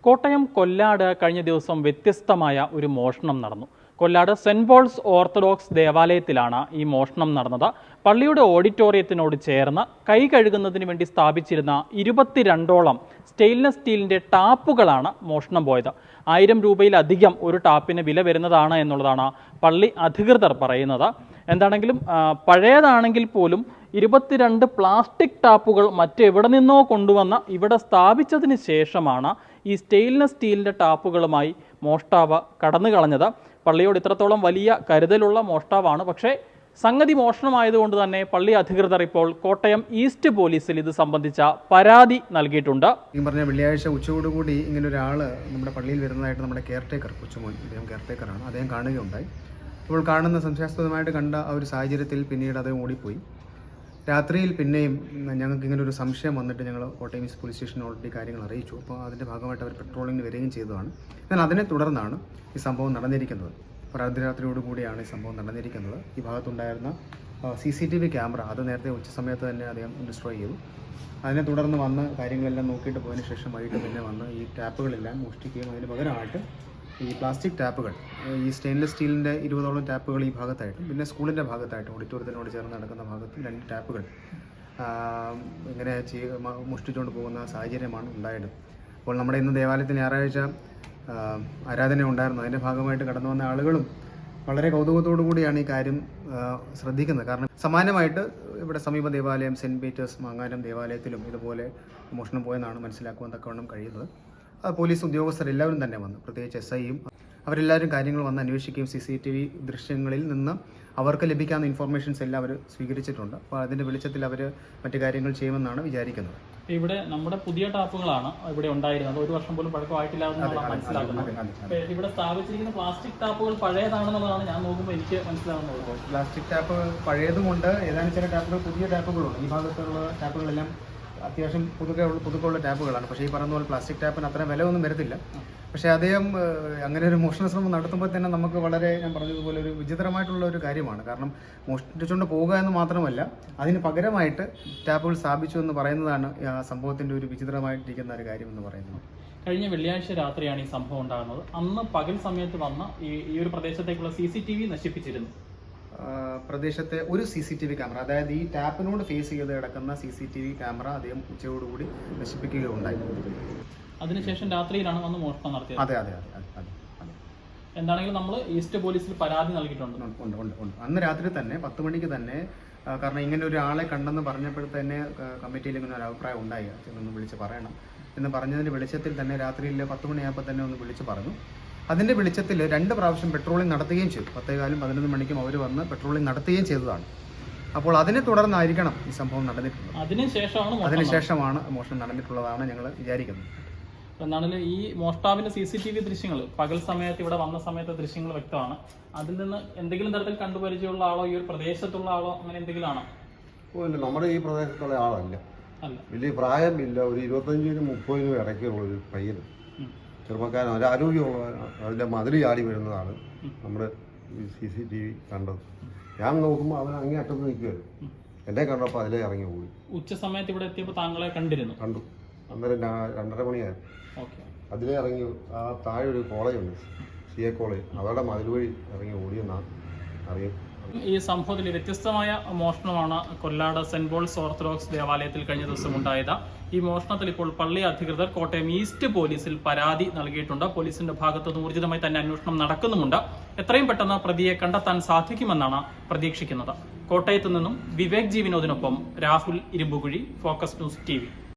കോട്ടയം കൊല്ലാട് കഴിഞ്ഞ ദിവസം വ്യത്യസ്തമായ ഒരു മോഷണം നടന്നു. കൊല്ലാട് സെന്റ് പോൾസ് ഓർത്തഡോക്സ് ദേവാലയത്തിലാണ് ഈ മോഷണം നടന്നത്. പള്ളിയുടെ ഓഡിറ്റോറിയത്തിനോട് ചേർന്ന് കൈ കഴുകുന്നതിന് വേണ്ടി സ്ഥാപിച്ചിരുന്ന 22ഓളം സ്റ്റെയിൻലെസ് സ്റ്റീലിന്റെ ടാപ്പുകളാണ് മോഷണം പോയത്. 1000 രൂപയിലധികം ഒരു ടാപ്പിന് വില വരുന്നതാണ് എന്നുള്ളതാണ് പള്ളി അധികൃതർ പറയുന്നത്. എന്താണെങ്കിലും പഴയതാണെങ്കിൽ പോലും 22 പ്ലാസ്റ്റിക് ടാപ്പുകൾ മറ്റെവിടെ നിന്നോ കൊണ്ടുവന്ന് ഇവിടെ സ്ഥാപിച്ചതിന് ശേഷമാണ് ഈ സ്റ്റെയിൻലെസ് സ്റ്റീലിൻ്റെ ടാപ്പുകളുമായി മോഷ്ടാവ് കടന്നു കളഞ്ഞത്. പള്ളിയോട് ഇത്രത്തോളം വലിയ കരുതലുള്ള മോഷ്ടാവാണ്. പക്ഷേ സംഗതി മോഷണമായതുകൊണ്ട് തന്നെ പള്ളി അധികൃതർ ഇപ്പോൾ കോട്ടയം ഈസ്റ്റ് പോലീസിൽ ഇത് സംബന്ധിച്ച പരാതി നൽകിയിട്ടുണ്ട്. ഈ പറഞ്ഞ വെള്ളിയാഴ്ച ഉച്ചയോടുകൂടി ഇങ്ങനെ ഒരാൾ നമ്മുടെ പള്ളിയിൽ വരുന്നതായിട്ട് നമ്മുടെ കെയർടേക്കർ കൊച്ചുമോൻ, അദ്ദേഹം കെയർടേക്കറാണ്, അദ്ദേഹം കാണുകയുണ്ടായി. അപ്പോൾ കാണുന്ന സംശയാസ്പദമായിട്ട് കണ്ട ആ ഒരു സാഹചര്യത്തിൽ പിന്നീട് അദ്ദേഹം ഓടിപ്പോയി. രാത്രിയിൽ പിന്നെയും ഞങ്ങൾക്ക് ഇങ്ങനെ ഒരു സംശയം വന്നിട്ട് ഞങ്ങൾ കോട്ടയം ഈസ്റ്റ് പോലീസ് സ്റ്റേഷനിൽ ഓൾറെഡി കാര്യങ്ങൾ അറിയിച്ചു. അപ്പോൾ അതിൻ്റെ ഭാഗമായിട്ട് അവർ പെട്രോളിങ്ങിന് വരികയും ചെയ്തതാണ്. എന്നാൽ അതിനെ തുടർന്നാണ് ഈ സംഭവം നടന്നിരിക്കുന്നത്. അർദ്ധരാത്രിയോടുകൂടിയാണ് ഈ സംഭവം നടന്നിരിക്കുന്നത്. ഈ ഭാഗത്തുണ്ടായിരുന്ന CCTV ക്യാമറ അത് നേരത്തെ ഉച്ച സമയത്ത് തന്നെ അദ്ദേഹം ഡിസ്ട്രോയ് ചെയ്തു. അതിനെ തുടർന്ന് വന്ന് കാര്യങ്ങളെല്ലാം നോക്കിയിട്ട് പോയതിന് ശേഷം വൈകിട്ട് പിന്നെ വന്ന് ഈ ടാപ്പുകളെല്ലാം മോഷ്ടിക്കുകയും അതിന് പകരമായിട്ട് ഈ പ്ലാസ്റ്റിക് ടാപ്പുകൾ, ഈ സ്റ്റെയിൻലെസ് സ്റ്റീലിൻ്റെ 20ഓളം ടാപ്പുകൾ ഈ ഭാഗത്തായിട്ടും പിന്നെ സ്കൂളിൻ്റെ ഭാഗത്തായിട്ടും ഓഡിറ്റോറിയത്തിനോട് ചേർന്ന് നടക്കുന്ന ഭാഗത്ത് 2 ടാപ്പുകൾ ഇങ്ങനെ മോഷ്ടിച്ചുകൊണ്ട് പോകുന്ന സാഹചര്യമാണ് ഉണ്ടായത്. അപ്പോൾ നമ്മുടെ ഇന്ന് ദേവാലയത്തിൽ ഞായറാഴ്ച ആരാധന ഉണ്ടായിരുന്നു. അതിൻ്റെ ഭാഗമായിട്ട് കടന്നു വന്ന ആളുകളും വളരെ കൗതുകത്തോടു കൂടിയാണ് ഈ കാര്യം ശ്രദ്ധിക്കുന്നത്. കാരണം സമാനമായിട്ട് ഇവിടെ സമീപ ദേവാലയം സെൻറ്റ് പീറ്റേഴ്സ് മാങ്ങാനം ദേവാലയത്തിലും ഇതുപോലെ മോഷണം പോയെന്നാണ് മനസ്സിലാക്കുവാൻ തക്കവണ്ണം കഴിയുന്നത്. പോലീസ് ഉദ്യോഗസ്ഥർ എല്ലാവരും തന്നെ വന്ന്, പ്രത്യേകിച്ച് SIയും അവരെല്ലാവരും കാര്യങ്ങൾ വന്ന് അന്വേഷിക്കുകയും CCTV ദൃശ്യങ്ങളിൽ നിന്ന് അവർക്ക് ലഭിക്കാവുന്ന ഇൻഫോർമേഷൻസ് എല്ലാം അവർ സ്വീകരിച്ചിട്ടുണ്ട്. അപ്പോൾ അതിൻ്റെ വെളിച്ചത്തിൽ അവർ മറ്റു കാര്യങ്ങൾ ചെയ്യുമെന്നാണ് വിചാരിക്കുന്നത്. ഇവിടെ നമ്മുടെ പുതിയ ടാപ്പുകളാണ് ഇവിടെ ഉണ്ടായിരുന്നത്. 1 വർഷം പോലും പഴക്കമായിട്ടില്ല എന്നാണ് മനസ്സിലാക്കുന്നത്. ഇവിടെ സ്ഥാപിച്ചിരിക്കുന്ന പ്ലാസ്റ്റിക് ടാപ്പുകൾ പഴയതാണെന്നുള്ളതാണ് ഞാൻ നോക്കുമ്പോൾ എനിക്ക് മനസ്സിലാകുന്നത്. പ്ലാസ്റ്റിക് ടാപ്പ് പഴയതുകൊണ്ട് ഏതാനും ചില ടാപ്പുകൾ പുതിയ ടാപ്പുകളുണ്ട്. ഈ ഭാഗത്തുള്ള ടാപ്പുകളെല്ലാം അത്യാവശ്യം പുതുക്കമുള്ള ടാപ്പുകളാണ്. പക്ഷേ ഈ പറഞ്ഞ പോലെ പ്ലാസ്റ്റിക് ടാപ്പിന് അത്ര വില ഒന്നും വരത്തില്ല. പക്ഷേ അദ്ദേഹം അങ്ങനെ ഒരു മോഷണ ശ്രമം നടത്തുമ്പോൾ തന്നെ നമുക്ക് വളരെ, ഞാൻ പറഞ്ഞതുപോലെ, ഒരു വിചിത്രമായിട്ടുള്ള ഒരു കാര്യമാണ്. കാരണം മോഷ്ടിച്ചുകൊണ്ട് പോവുക എന്ന് മാത്രമല്ല, അതിന് പകരമായിട്ട് ടാപ്പുകൾ സ്ഥാപിച്ചു എന്ന് പറയുന്നതാണ് ആ സംഭവത്തിൻ്റെ ഒരു വിചിത്രമായിട്ടിരിക്കുന്ന ഒരു കാര്യം എന്ന് പറയുന്നത്. കഴിഞ്ഞ വെള്ളിയാഴ്ച രാത്രിയാണ് ഈ സംഭവം ഉണ്ടാകുന്നത്. അന്ന് പകൽ സമയത്ത് വന്ന ഈ ഒരു പ്രദേശത്തേക്കുള്ള CCTV നശിപ്പിച്ചിരുന്നു. പ്രദേശത്തെ ഒരു CCTV ക്യാമറ, അതായത് ഈ ടാപ്പിനോട് ഫേസ് ചെയ്ത് കിടക്കുന്ന CCTV ക്യാമറ അദ്ദേഹം ഉച്ചയോടുകൂടി നശിപ്പിക്കുകയുണ്ടായി. അതിനുശേഷം രാത്രിയിലാണ് വന്ന് മോഷണം നടത്തിയത്. അതെ അതെ അതെ അതെ അതെ. എന്താണെങ്കിലും നമ്മൾ ഈസ്റ്റ് പോലീസിൽ പരാതി നൽകിയിട്ടുണ്ട്. ഉണ്ട്. അന്ന് രാത്രി തന്നെ 10 മണിക്ക് തന്നെ, കാരണം ഇങ്ങനെ ഒരാളെ കണ്ടെന്ന് പറഞ്ഞപ്പോഴത്തന്നെ കമ്മിറ്റിയിൽ ഇങ്ങനെ ഒരു അഭിപ്രായം ഉണ്ടായി, ഒന്ന് വിളിച്ച് പറയണം എന്ന് പറഞ്ഞതിൻ്റെ വെളിച്ചത്തിൽ തന്നെ രാത്രിയിൽ 10 മണിയായപ്പോൾ തന്നെ ഒന്ന് വിളിച്ച് പറഞ്ഞു. അതിൻ്റെ വെളിച്ചത്തിൽ 2 പ്രാവശ്യം പെട്രോളിംഗ് നടത്തുകയും ചെയ്തു. 10:15 11 മണിക്കും അവർ വന്ന് പെട്രോളിംഗ് നടത്തുകയും ചെയ്തതാണ്. അപ്പോൾ അതിനെ തുടർന്നായിരിക്കണം ഈ സംഭവം നടന്നിട്ടുള്ളത്. അതിനുശേഷമാണ് മോഷണം നടന്നിട്ടുള്ളതാണ് ഞങ്ങൾ വിചാരിക്കുന്നത്. എന്നാണെങ്കിലും ഈ മോഷ്ടാവിൻ്റെ CCTV ദൃശ്യങ്ങൾ പകൽ സമയത്ത് ഇവിടെ വന്ന സമയത്തെ ദൃശ്യങ്ങൾ വ്യക്തമാണ്. അതിൽ നിന്ന് എന്തെങ്കിലും തരത്തിൽ കണ്ടുപരിചയമുള്ള ആളോ ഈ ഒരു പ്രദേശത്തുള്ള ആളോ അങ്ങനെ എന്തെങ്കിലും ആണോ? നമ്മുടെ ഈ പ്രദേശത്തുള്ള ആളല്ല. വലിയ പ്രായമില്ല, ഒരു 25-നും 30-നും ഇടയ്ക്കുള്ളൊരു പയ്യന്, ചെറുപ്പക്കാരൻ, ഒരു ആരോഗ്യമുള്ള, അതിൻ്റെ മതിൽ ചാടി വരുന്നതാണ് നമ്മുടെ CCTV കണ്ടത്. ഞാൻ നോക്കുമ്പോൾ അവൻ അങ്ങേ അറ്റത്ത് നിൽക്കുമായിരുന്നു. എന്നെ കണ്ടപ്പോൾ അതിലേ ഇറങ്ങി പോയി. ഉച്ച സമയത്ത് ഇവിടെ എത്തിയപ്പോൾ താങ്കളെ കണ്ടു. അന്നേരം 2:30 മണിയായിരുന്നു. അതിലേ ഇറങ്ങി ആ താഴെ ഒരു കോളേജുണ്ട്, CA കോളേജ്, അവരുടെ മതിൽ വഴി ഇറങ്ങി ഓടിയെന്നാണ് അറിയാം. ഈ സംഭവത്തിൽ വ്യത്യസ്തമായ മോഷണമാണ് കൊല്ലാട് സെന്റ് പോൾസ് ഓർത്തഡോക്സ് ദേവാലയത്തിൽ കഴിഞ്ഞ ദിവസം ഉണ്ടായത്. ഈ മോഷണത്തിൽ ഇപ്പോൾ പള്ളി അധികൃതർ കോട്ടയം ഈസ്റ്റ് പോലീസിൽ പരാതി നൽകിയിട്ടുണ്ട്. പോലീസിന്റെ ഭാഗത്തുനിന്ന് ഊർജിതമായി തന്നെ അന്വേഷണം നടക്കുന്നുമുണ്ട്. എത്രയും പെട്ടെന്ന് പ്രതിയെ കണ്ടെത്താൻ സാധിക്കുമെന്നാണ് പ്രതീക്ഷിക്കുന്നത്. കോട്ടയത്ത് നിന്നും വിവേക് ജി വിനോദിനൊപ്പം Rahul Irumpukuzhi, focus news TV.